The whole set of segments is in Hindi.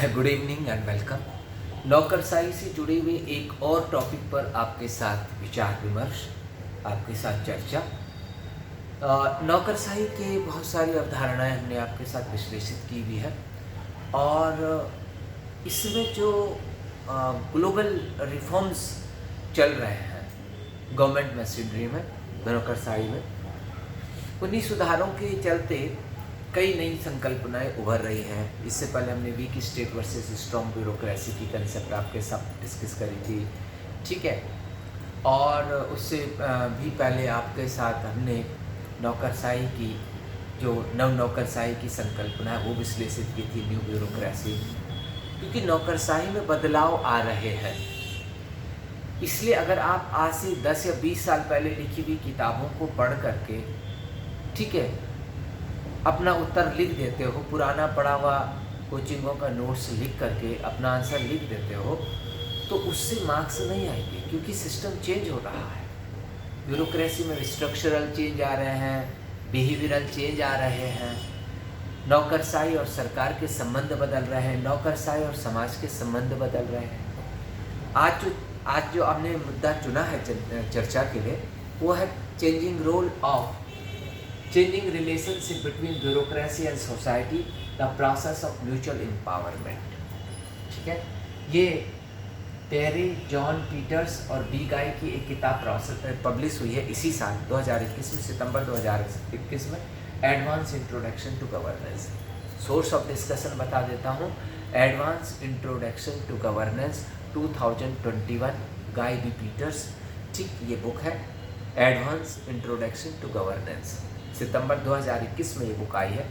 Good evening and welcome. नौकरशाही से जुड़े हुए एक और टॉपिक पर आपके साथ विचार विमर्श, आपके साथ चर्चा। नौकरशाही के बहुत सारी अवधारणाएं हमने आपके साथ विश्लेषित की हुई है और इसमें जो ग्लोबल रिफॉर्म्स चल रहे हैं गवर्नमेंट मशीनरी में, नौकरशाही में, उन्हीं सुधारों के चलते कई नई संकल्पनाएं उभर रही हैं। इससे पहले हमने weak state versus strong bureaucracy की कंसेप्ट आपके साथ डिस्कस करी थी, ठीक है। और उससे भी पहले आपके साथ हमने नौकरशाही की जो नव नौकरशाही की संकल्पना है वो विश्लेषित की थी, न्यू ब्यूरोक्रेसी। क्योंकि नौकरशाही में बदलाव आ रहे हैं, इसलिए अगर आप आज से 10 या 20 साल पहले लिखी हुई किताबों को पढ़ करके, ठीक है, अपना उत्तर लिख देते हो, पुराना पढ़ा हुआ कोचिंगों का नोट्स लिख करके अपना आंसर लिख देते हो, तो उससे मार्क्स नहीं आएंगे। क्योंकि सिस्टम चेंज हो रहा है। ब्यूरोक्रेसी में स्ट्रक्चरल चेंज आ रहे हैं, बिहेवियरल चेंज आ रहे हैं, नौकरशाही और सरकार के संबंध बदल रहे हैं, नौकरशाही और समाज के संबंध बदल रहे हैं। आज जो हमने मुद्दा चुना है चर्चा के लिए, वो है changing relationship between bureaucracy and society, the process of mutual empowerment। ठीक है, ये पेरे जॉन पीटर्स और बी गाय की एक किताब पब्लिश हुई है इसी साल 2021 में, सितंबर 2021 में, advance introduction to governance. Source of discussion बता देता हूँ, advance introduction to governance 2021, Guy B Peters. ठीक, ये बुक है एडवांस इंट्रोडक्शन टू गवर्नेंस, सितंबर 2021 में ये बुक आई है।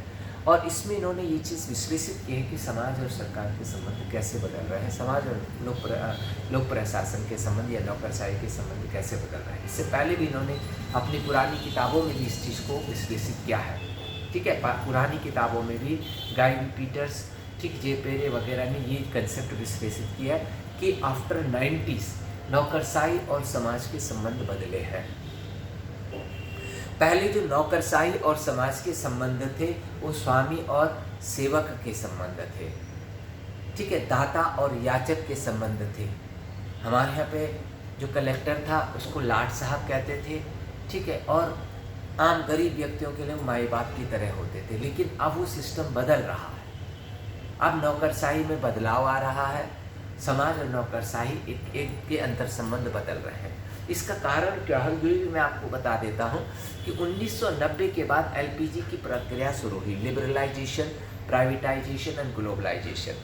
और इसमें इन्होंने ये चीज़ विश्लेषित की है कि समाज और सरकार के संबंध कैसे बदल रहे हैं, समाज और लोक प्रशासन के संबंध या नौकरशाही के संबंध कैसे बदल रहे हैं। इससे पहले भी इन्होंने अपनी पुरानी किताबों में भी इस चीज़ को विश्लेषित किया है, ठीक है। पुरानी किताबों में भी गाय पीटर्स, ठीक, जे पेरे वगैरह ने ये कंसेप्ट विश्लेषित किया है कि आफ्टर 90s नौकरशाही और समाज के संबंध बदले हैं। पहले जो नौकरशाही और समाज के संबंध थे वो स्वामी और सेवक के संबंध थे, ठीक है, दाता और याचक के संबंध थे। हमारे यहाँ पे जो कलेक्टर था उसको लाट साहब कहते थे, ठीक है, और आम गरीब व्यक्तियों के लिए माई बाप की तरह होते थे। लेकिन अब वो सिस्टम बदल रहा है, अब नौकरशाही में बदलाव आ रहा है, समाज और नौकरशाही एक के अंतर संबंध बदल रहे हैं। इसका कारण क्या है ये भी मैं आपको बता देता हूँ कि 1990 के बाद एलपीजी की प्रक्रिया शुरू हुई, लिबरलाइजेशन, प्राइवेटाइजेशन एंड ग्लोबलाइजेशन,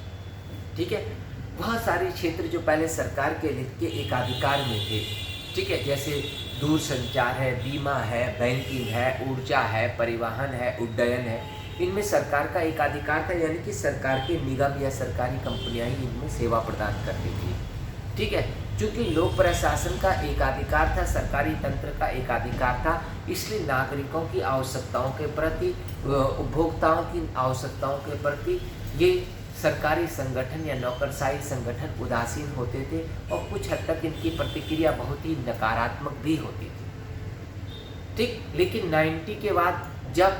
ठीक है। बहुत सारे क्षेत्र जो पहले सरकार के एकाधिकार में थे, ठीक है, जैसे दूरसंचार है, बीमा है, बैंकिंग है, ऊर्जा है, परिवहन है, उड्डयन है, इनमें सरकार का एकाधिकार था, यानी कि सरकार के निगम या सरकारी कंपनियां ही इनमें सेवा प्रदान करती थी, ठीक है। चूँकि लोक प्रशासन का एकाधिकार था, सरकारी तंत्र का एकाधिकार था, इसलिए नागरिकों की आवश्यकताओं के प्रति, उपभोक्ताओं की आवश्यकताओं के प्रति ये सरकारी संगठन या नौकरशाही संगठन उदासीन होते थे और कुछ हद तक इनकी प्रतिक्रिया बहुत ही नकारात्मक भी होती थी, ठीक। लेकिन 90 के बाद जब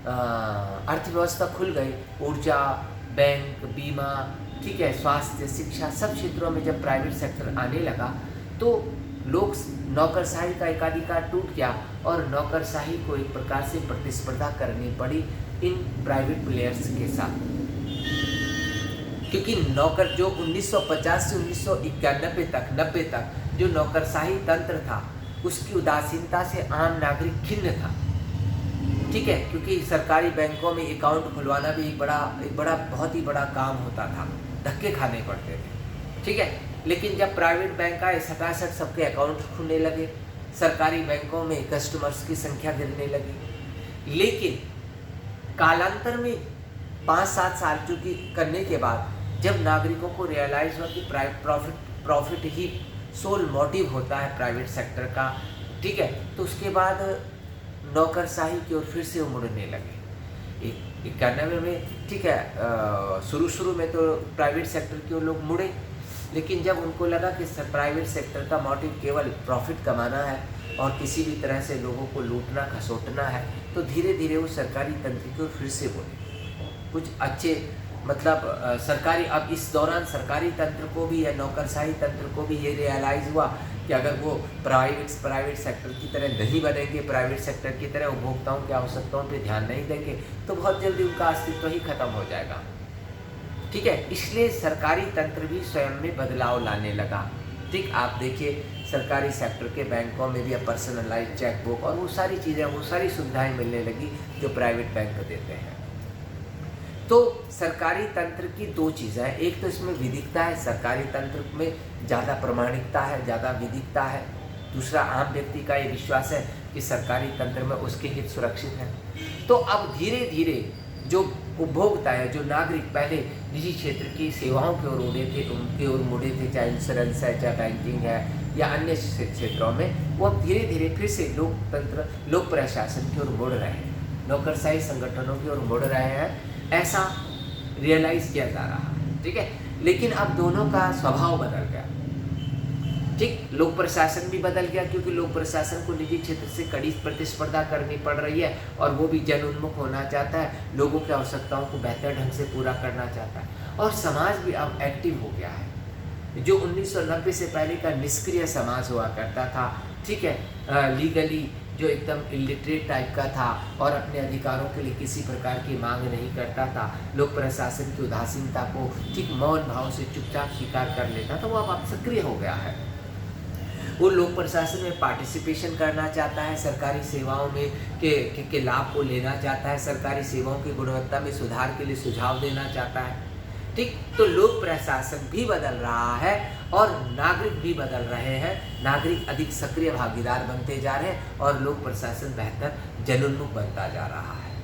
अर्थव्यवस्था खुल गई, ऊर्जा, बैंक, बीमा, ठीक है, स्वास्थ्य, शिक्षा, सब क्षेत्रों में जब प्राइवेट सेक्टर आने लगा तो लोग नौकरशाही का एकाधिकार टूट गया और नौकरशाही को एक प्रकार से प्रतिस्पर्धा करनी पड़ी इन प्राइवेट प्लेयर्स के साथ। क्योंकि नौकर जो 1950 से 1991 तक 90 तक जो नौकरशाही तंत्र था उसकी उदासीनता से आम नागरिक खिन्न था, ठीक है। क्योंकि सरकारी बैंकों में अकाउंट खुलवाना भी एक बड़ा बहुत ही बड़ा काम होता था, धक्के खाने पड़ते थे, ठीक है। लेकिन जब प्राइवेट बैंक आए, सटासट सबके अकाउंट खुलने लगे, सरकारी बैंकों में कस्टमर्स की संख्या गिरने लगी। लेकिन कालांतर में 5-7 साल चूँकि करने के बाद जब नागरिकों को रियलाइज़ हुआ कि प्रॉफिट ही सोल मोटिव होता है प्राइवेट सेक्टर का, ठीक है, तो उसके बाद नौकरशाही की ओर फिर से मुड़ने लगे। 91 में, ठीक है, शुरू में तो प्राइवेट सेक्टर की ओर लोग मुड़े, लेकिन जब उनको लगा कि प्राइवेट सेक्टर का मोटिव केवल प्रॉफिट कमाना है और किसी भी तरह से लोगों को लूटना खसोटना है, तो धीरे धीरे वो सरकारी तंत्र की ओर फिर से मुड़े। कुछ अच्छे मतलब सरकारी, अब इस दौरान सरकारी तंत्र को भी या नौकरशाही तंत्र को भी ये रियलाइज़ हुआ कि अगर वो प्राइवेट सेक्टर की तरह नहीं बनेंगे, प्राइवेट सेक्टर की तरह उपभोक्ताओं की आवश्यकताओं पे ध्यान नहीं देंगे, तो बहुत जल्दी उनका अस्तित्व ही खत्म हो जाएगा। ठीक है, इसलिए सरकारी तंत्र भी स्वयं में बदलाव लाने लगा। ठीक, आप देखिए सरकारी सेक्टर के बैंकों में भी अब पर्सनलाइज चेकबुक और वो सारी चीज़ें, वो सारी सुविधाएं मिलने लगी जो प्राइवेट बैंक देते हैं। तो सरकारी तंत्र की दो चीज़ें हैं, एक तो इसमें विधिकता है, सरकारी तंत्र में ज़्यादा प्रामाणिकता है, ज़्यादा विधिकता है। दूसरा, आम व्यक्ति का ये विश्वास है कि सरकारी तंत्र में उसके हित सुरक्षित हैं। तो अब धीरे धीरे जो उपभोक्ता है, जो नागरिक पहले निजी क्षेत्र की सेवाओं की ओर उनकी ओर मुड़े थे, चाहे इंश्योरेंस है, चाहे बैंकिंग है या अन्य क्षेत्रों में, वो अब धीरे धीरे फिर से लोकतंत्र, लोक प्रशासन की ओर मुड़ रहे हैं, नौकरशाही संगठनों की ओर मुड़ रहे हैं, ऐसा रियलाइज़ किया जा रहा है। ठीक है, लेकिन अब दोनों का स्वभाव बदल गया। ठीक, लोक प्रशासन भी बदल गया क्योंकि लोक प्रशासन को निजी क्षेत्र से कड़ी प्रतिस्पर्धा करनी पड़ रही है और वो भी जन उन्मुख होना चाहता है, लोगों की आवश्यकताओं को बेहतर ढंग से पूरा करना चाहता है। और समाज भी अब एक्टिव हो गया है। जो 1990 से पहले का निष्क्रिय समाज हुआ करता था, ठीक है, लीगली जो एकदम इलिटरेट टाइप का था और अपने अधिकारों के लिए किसी प्रकार की मांग नहीं करता था, लोक प्रशासन की उदासीनता को ठीक मौन भाव से चुपचाप स्वीकार कर लेता था, वो अब सक्रिय हो गया है। वो लोक प्रशासन में पार्टिसिपेशन करना चाहता है, सरकारी सेवाओं में के लाभ को लेना चाहता है, सरकारी सेवाओं की गुणवत्ता में सुधार के लिए सुझाव देना चाहता है। ठीक, तो लोक प्रशासन भी बदल रहा है और नागरिक भी बदल रहे हैं। नागरिक अधिक सक्रिय भागीदार बनते जा रहे हैं और लोक प्रशासन बेहतर जनोन्मुख बनता जा रहा है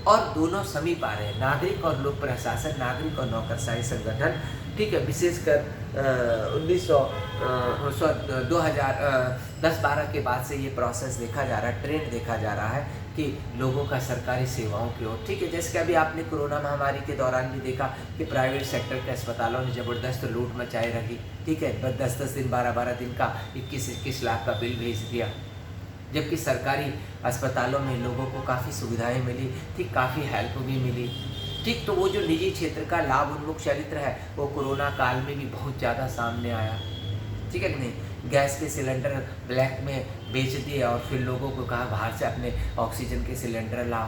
और दोनों समीप आ रहे हैं, नागरिक और लोक प्रशासन, नागरिक और नौकरशाही संगठन। ठीक है, विशेषकर 2010-12 के बाद से ये प्रोसेस देखा जा रहा है, ट्रेंड देखा जा रहा है कि लोगों का सरकारी सेवाओं की ओर। ठीक है, जैसे कि अभी आपने कोरोना महामारी के दौरान भी देखा कि प्राइवेट सेक्टर के अस्पतालों ने ज़बरदस्त लूट मचाए रखी। ठीक है, 10-10 दिन, 12-12 दिन का 21-21 लाख का बिल भेज दिया, जबकि सरकारी अस्पतालों में लोगों को काफ़ी सुविधाएं मिली, ठीक, काफ़ी हेल्प भी मिली। ठीक, तो वो जो निजी क्षेत्र का लाभ उन्मुख चरित्र है वो कोरोना काल में भी बहुत ज़्यादा सामने आया। ठीक है कि नहीं, गैस के सिलेंडर ब्लैक में बेच दिए और फिर लोगों को कहा बाहर से अपने ऑक्सीजन के सिलेंडर लाओ।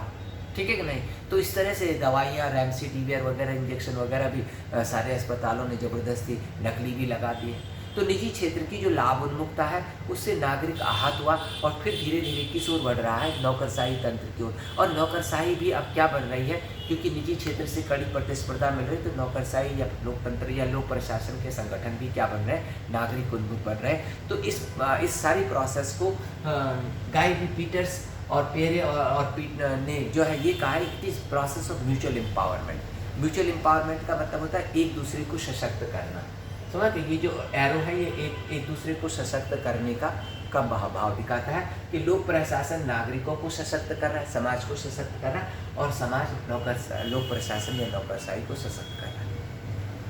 ठीक है कि नहीं, तो इस तरह से दवाइयाँ, रेमडेसिविर वगैरह, इंजेक्शन वगैरह भी सारे अस्पतालों ने ज़बरदस्ती नकली भी लगा दिए। तो निजी क्षेत्र की जो लाभ उन्मुखता है उससे नागरिक आहत हुआ और फिर धीरे धीरे किस ओर बढ़ रहा है, नौकरशाही तंत्र की ओर। और नौकरशाही भी अब क्या बन रही है, क्योंकि निजी क्षेत्र से कड़ी प्रतिस्पर्धा मिल रही है, तो नौकरशाही या लोकतंत्र या लोक प्रशासन के संगठन भी क्या बन रहे हैं, नागरिक उन्मुख बन रहे हैं। तो इस सारी प्रोसेस को गाय वी पीटर्स और पेरे और पीट ने जो है ये कहा है, it is process of mutual empowerment. Mutual empowerment का मतलब होता है एक दूसरे को सशक्त करना। समझ, ये जो एरो है ये एक दूसरे को सशक्त करने का भाव दिखाता है कि लोक प्रशासन नागरिकों को सशक्त कर रहा है, समाज को सशक्त कर रहा है और समाज लोक प्रशासन या नौकरशाही को सशक्त कर रहा है।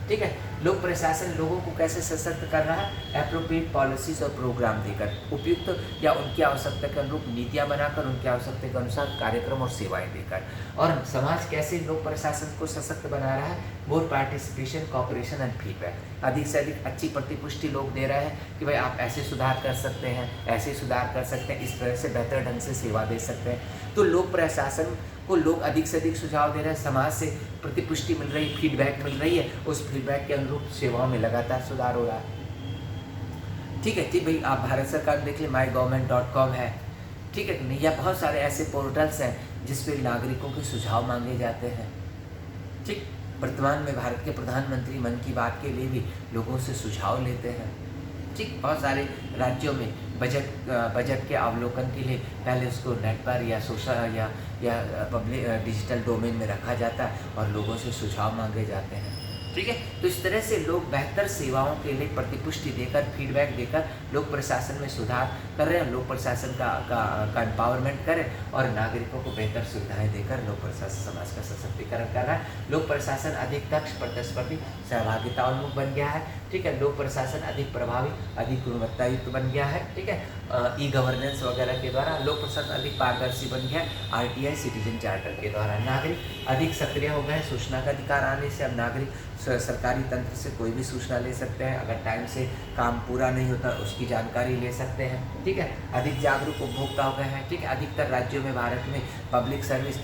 ठीक है, लोक प्रशासन लोगों को कैसे सशक्त कर रहा है, एप्रोप्रिएट पॉलिसीज और प्रोग्राम देकर, उपयुक्त या उनकी आवश्यकता के अनुरूप नीतियाँ बनाकर, उनकी आवश्यकता के अनुसार कार्यक्रम और सेवाएं देकर। और समाज कैसे लोक प्रशासन को सशक्त बना रहा है, more participation, cooperation and feedback. अधिक से अधिक अच्छी प्रतिपुष्टि लोग दे रहे हैं कि भाई आप ऐसे सुधार कर सकते हैं, ऐसे सुधार कर सकते हैं, इस तरह से बेहतर ढंग से सेवा दे सकते हैं। तो लोक प्रशासन को लोग अधिक से अधिक सुझाव दे रहे हैं, समाज से प्रतिपुष्टि मिल रही, फीडबैक मिल रही है, उस फीडबैक के अनुरूप सेवाओं में लगातार सुधार हो रहा है। ठीक है, ठीक भाई, आप भारत सरकार देख लें, mygovernment.com है। ठीक है, नहीं, या बहुत सारे ऐसे पोर्टल्स हैं जिस पे नागरिकों के सुझाव मांगे जाते हैं। ठीक, वर्तमान में भारत के प्रधानमंत्री मन की बात के लिए भी लोगों से सुझाव लेते हैं। ठीक, बहुत सारे राज्यों में बजट के अवलोकन के लिए पहले उसको नेट पर या सोशल या पब्लिक डिजिटल डोमेन में रखा जाता है और लोगों से सुझाव मांगे जाते हैं। ठीक है, तो इस तरह से लोग बेहतर सेवाओं के लिए प्रतिपुष्टि देकर, फीडबैक देकर लोक प्रशासन में सुधार कर रहे हैं, लोक प्रशासन का एम्पावरमेंट करें और नागरिकों को बेहतर सुविधाएं देकर लोक प्रशासन समाज का सशक्तिकरण कर रहा है। लोक प्रशासन अधिक दक्ष, प्रतिस्पर्धी, सहभागिता उन्मुख बन गया है। ठीक है। लोक प्रशासन अधिक प्रभावी, अधिक गुणवत्तायुक्त बन गया है, ठीक है। ई गवर्नेंस वगैरह के द्वारा लोक प्रशासन अधिक पारदर्शी बन गया है, आरटीआई सिटीजन चार्टर के द्वारा। नागरिक अधिक सक्रिय हो गए, सूचना का अधिकार आने से अब नागरिक सरकारी तंत्र से कोई भी सूचना ले सकते हैं, अगर टाइम से काम पूरा नहीं होता उसकी जानकारी ले सकते हैं, ठीक है। अधिक जागरूक उपभोक्ता हो गए हैं, ठीक है। अधिकतर राज्यों में भारत में public service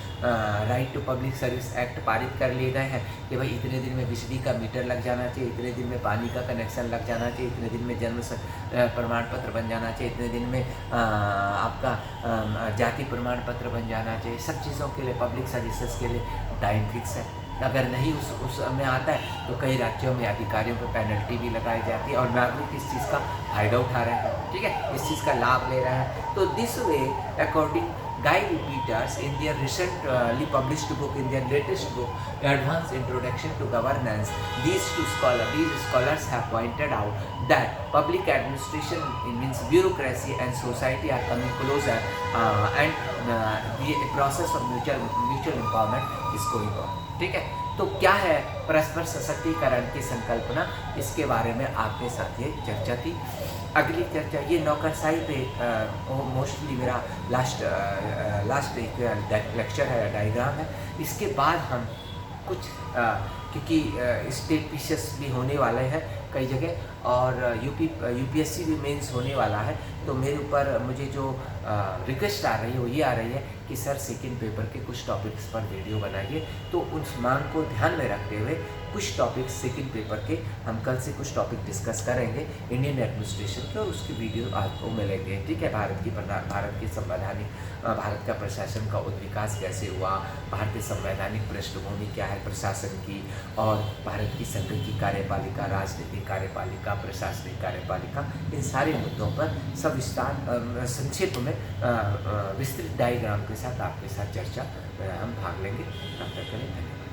right to public service act पारित कर लिए गए हैं कि भाई इतने दिन में बिजली का मीटर लग जाना चाहिए, इतने दिन में पानी का कनेक्शन लग जाना चाहिए, इतने दिन में जन्म प्रमाण पत्र बन जाना चाहिए, इतने दिन में आपका जाति प्रमाण पत्र बन जाना चाहिए। सब चीज़ों के लिए पब्लिक सर्विसेज के लिए टाइम फिक्स है। अगर नहीं उस में आता है तो कई राज्यों में अधिकारियों पर पेनल्टी भी लगाई जाती है और नागरिक इस चीज़ का फायदा उठा रहे हैं, ठीक है, इस चीज़ का लाभ ले रहे हैं। तो this way according Guy Peters in their recently published book, in their latest book, Advanced Introduction to Governance, these scholars have pointed out that public administration means bureaucracy and society are coming closer, and the process of mutual empowerment is going on, ठीक है। तो क्या है परस्पर सशक्तिकरण की संकल्पना, इसके बारे में आपके साथ ये चर्चा थी। अगली चर्चा ये नौकरशाही पे मोस्टली मेरा लास्ट एक लेक्चर है, डायग्राम है। इसके बाद हम कुछ क्योंकि स्टेट पीसीएस भी होने वाले हैं कई जगह और यूपीएससी भी मेंस होने वाला है, तो मेरे ऊपर मुझे जो रिक्वेस्ट आ रही है वो ये आ रही है कि सर सेकंड पेपर के कुछ टॉपिक्स पर वीडियो बनाइए। तो उस मांग को ध्यान में रखते हुए कुछ टॉपिक्स सेकंड पेपर के हम कल से कुछ टॉपिक डिस्कस करेंगे इंडियन एडमिनिस्ट्रेशन के, और उसकी वीडियो आपको मिलेंगे, ठीक है। भारत की संवैधानिक भारत का प्रशासन का उद्विकास कैसे हुआ, भारतीय संवैधानिक पृष्ठभूमि क्या है प्रशासन की, और भारत की संघ की कार्यपालिका, राजनीतिक कार्यपालिका, प्रशासनिक कार्यपालिका, इन सारे मुद्दों पर सविस्तार संक्षेप में विस्तृत डायग्राम के साथ आपके साथ चर्चा हम भाग लेंगे। तब तक के लिए धन्यवाद।